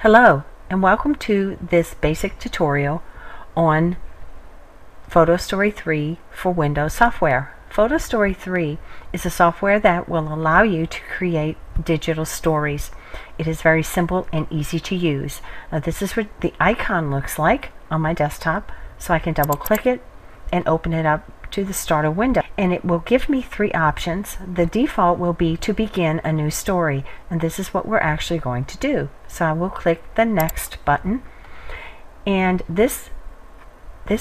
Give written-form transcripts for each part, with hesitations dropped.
Hello and welcome to this basic tutorial on Photo Story 3 for Windows software. Photo Story 3 is a software that will allow you to create digital stories. It is very simple and easy to use. This is what the icon looks like on my desktop, so I can double click it and open it up to the starter window, and it will give me three options. The default will be to begin a new story, and this is what we're actually going to do. So I will click the next button, and this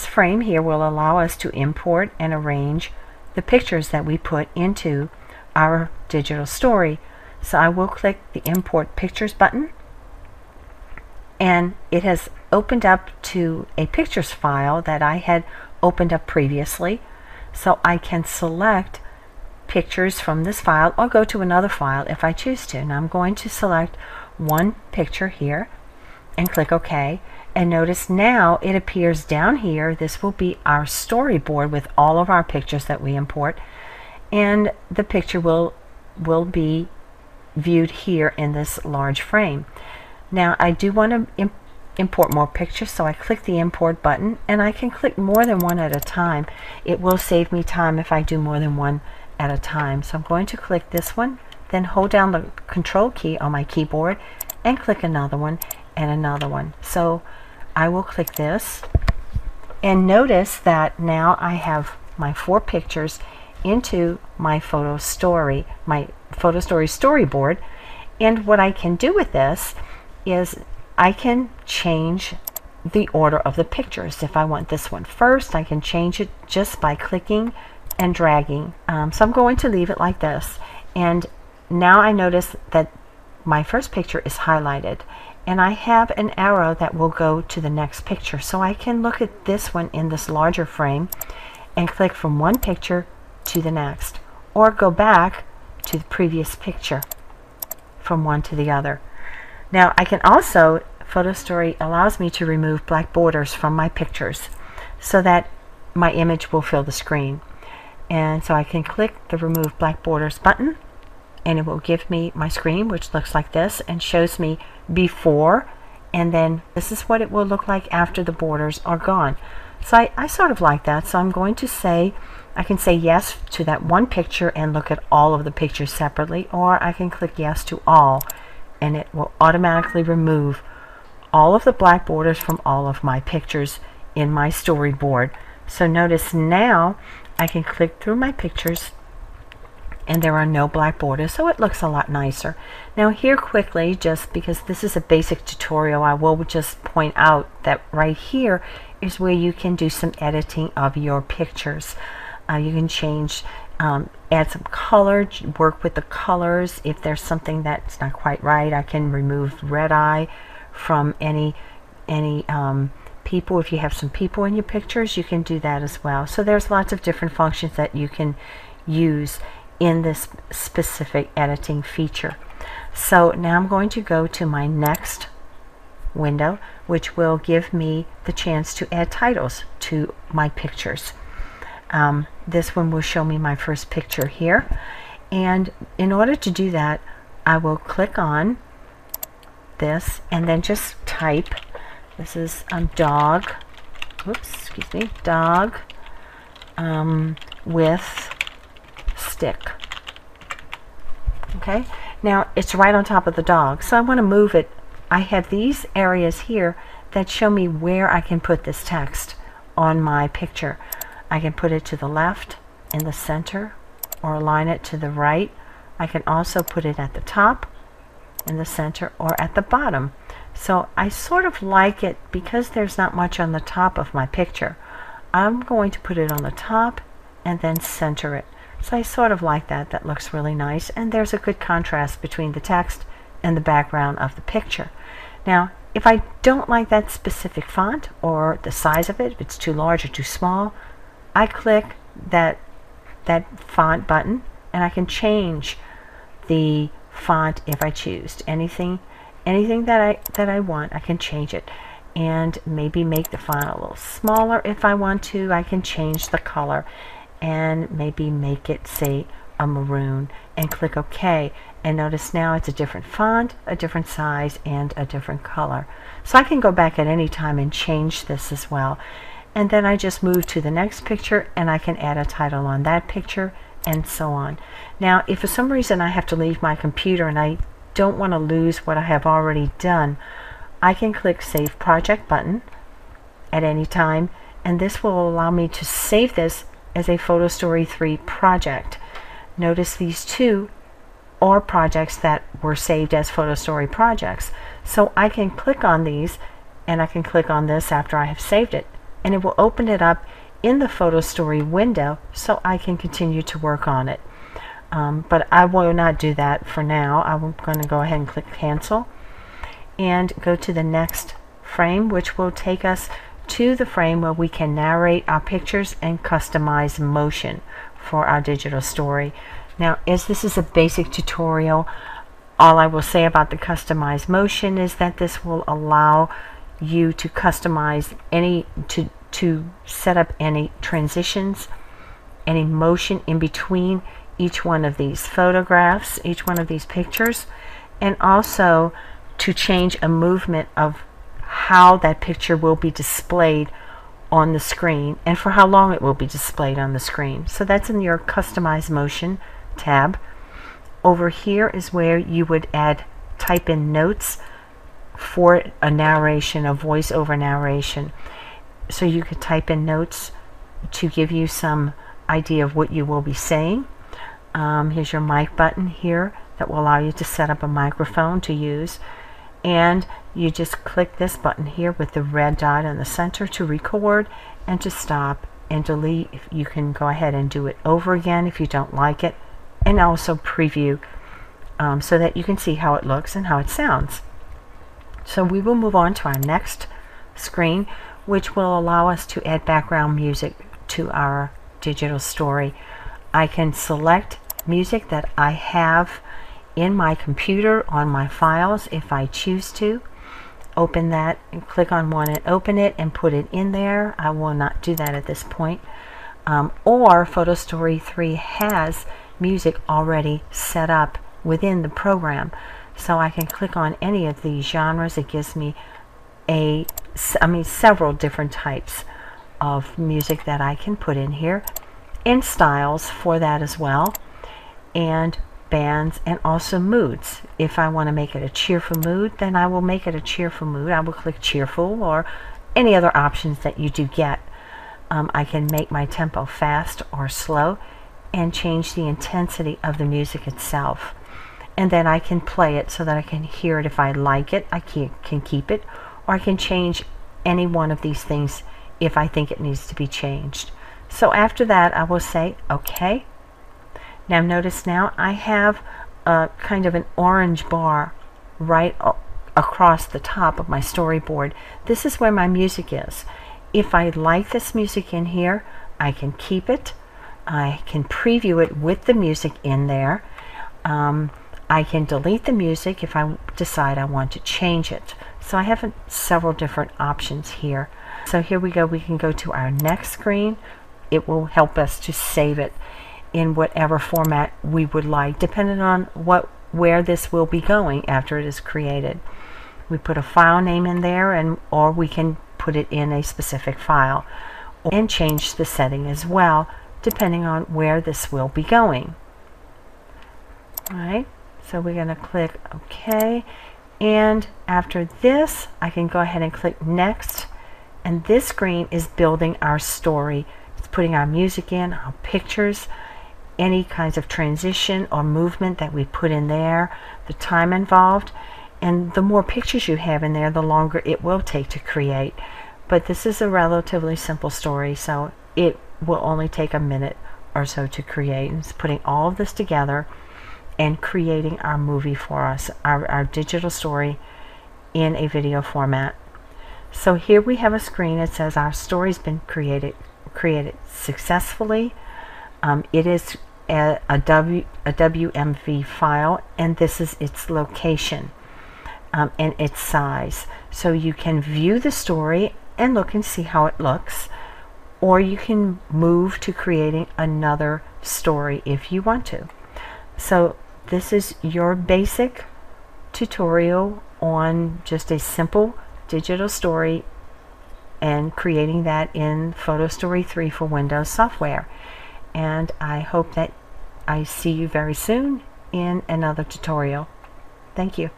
frame here will allow us to import and arrange the pictures that we put into our digital story. So I will click the import pictures button, and it has opened up to a pictures file that I had opened up previously. So I can select pictures from this file or go to another file if I choose to. Now I'm going to select one picture here and click OK, and notice now it appears down here. This will be our storyboard with all of our pictures that we import, and the picture will be viewed here in this large frame. Now I do want to import more pictures, so I click the import button, and I can click more than one at a time. It will save me time if I do more than one at a time. So I'm going to click this one, then hold down the control key on my keyboard and click another one and another one. So I will click this, and notice that now I have my 4 pictures into my photo story storyboard. And what I can do with this is I can change the order of the pictures. If I want this one first, I can change it just by clicking and dragging. So I'm going to leave it like this. And now I notice that my first picture is highlighted, and I have an arrow that will go to the next picture. So I can look at this one in this larger frame and click from one picture to the next, or go back to the previous picture from one to the other. Now I can also, Photo Story allows me to remove black borders from my pictures so that my image will fill the screen. And so I can click the remove black borders button, and it will give me my screen, which looks like this, and shows me before, and then this is what it will look like after the borders are gone. So I sort of like that. So I'm going to say, I can say yes to that one picture and look at all of the pictures separately, or I can click yes to all, and it will automatically remove all of the black borders from all of my pictures in my storyboard. So notice now I can click through my pictures and there are no black borders, so it looks a lot nicer. Now here quickly, just because this is a basic tutorial, I will just point out that right here is where you can do some editing of your pictures. You can change, add some color, work with the colors. If there's something that's not quite right, I can remove red eye from any people. If you have some people in your pictures, you can do that as well. So there's lots of different functions that you can use in this specific editing feature. So now I'm going to go to my next window, which will give me the chance to add titles to my pictures. This one will show me my first picture here, and in order to do that, I will click on this and then just type, this is dog, whoops, excuse me, dog with stick. Okay, now it's right on top of the dog, so I want to move it. I have these areas here that show me where I can put this text on my picture. I can put it to the left, in the center, or align it to the right. I can also put it at the top, in the center, or at the bottom. So I sort of like it because there's not much on the top of my picture. I'm going to put it on the top and then center it. So I sort of like that. That looks really nice, and there's a good contrast between the text and the background of the picture. Now if I don't like that specific font or the size of it, if it's too large or too small, I click that font button, and I can change the font if I choose. Anything that I want, I can change it, and maybe make the font a little smaller if I want to. I can change the color and maybe make it, say, a maroon, and click OK, And notice now it's a different font, a different size, and a different color. So I can go back at any time and change this as well. And then I just move to the next picture and I can add a title on that picture and so on. Now, if for some reason I have to leave my computer and I don't want to lose what I have already done, I can click Save Project button at any time, and this will allow me to save this as a Photo Story 3 project. Notice these two are projects that were saved as Photo Story projects. So I can click on these and I can click on this after I have saved it, and it will open it up in the Photo Story window so I can continue to work on it. But I will not do that for now. I'm going to go ahead and click Cancel and go to the next frame, which will take us to the frame where we can narrate our pictures and customize motion for our digital story. Now, as this is a basic tutorial, all I will say about the customized motion is that this will allow you to customize any, to set up any transitions, any motion in between each one of these photographs, each one of these pictures, and also to change a movement of how that picture will be displayed on the screen and for how long it will be displayed on the screen. So that's in your Customize Motion tab. Over here is where you would type in notes for a narration, a voice-over narration. So you could type in notes to give you some idea of what you will be saying. Here's your mic button here that will allow you to set up a microphone to use. And you just click this button here with the red dot in the center to record and to stop and delete. You can go ahead and do it over again if you don't like it, and also preview so that you can see how it looks and how it sounds. So we will move on to our next screen, which will allow us to add background music to our digital story. I can select music that I have in my computer on my files if I choose to. Open that and click on one and open it and put it in there. I will not do that at this point. Or Photo Story 3 has music already set up within the program. So I can click on any of these genres. It gives me several different types of music that I can put in here, and styles for that as well, and bands, and also moods. If I want to make it a cheerful mood, then I will make it a cheerful mood. I will click cheerful or any other options that you do get. I can make my tempo fast or slow and change the intensity of the music itself. And then I can play it so that I can hear it. If I like it, I can keep it, or I can change any one of these things if I think it needs to be changed. So after that, I will say OK. Now notice now I have a kind of an orange bar right across the top of my storyboard. This is where my music is. If I like this music in here, I can keep it. I can preview it with the music in there. I can delete the music if I decide I want to change it. So I have several different options here. So here we go. We can go to our next screen. It will help us to save it in whatever format we would like, depending on where this will be going after it is created. We put a file name in there, or we can put it in a specific file, and change the setting as well, depending on where this will be going. All right, so we're going to click OK, and after this I can go ahead and click Next, and this screen is building our story. It's putting our music in, our pictures, any kinds of transition or movement that we put in there, the time involved, and the more pictures you have in there, the longer it will take to create. But this is a relatively simple story, so it will only take a minute or so to create. And it's putting all of this together and creating our movie for us, our digital story in a video format. So here we have a screen that says our story's been created successfully. It is a WMV file, and this is its location and its size. So you can view the story and look and see how it looks, or you can move to creating another story if you want to. So this is your basic tutorial on just a simple digital story and creating that in Photo Story 3 for Windows software. And I hope that I see you very soon in another tutorial. Thank you.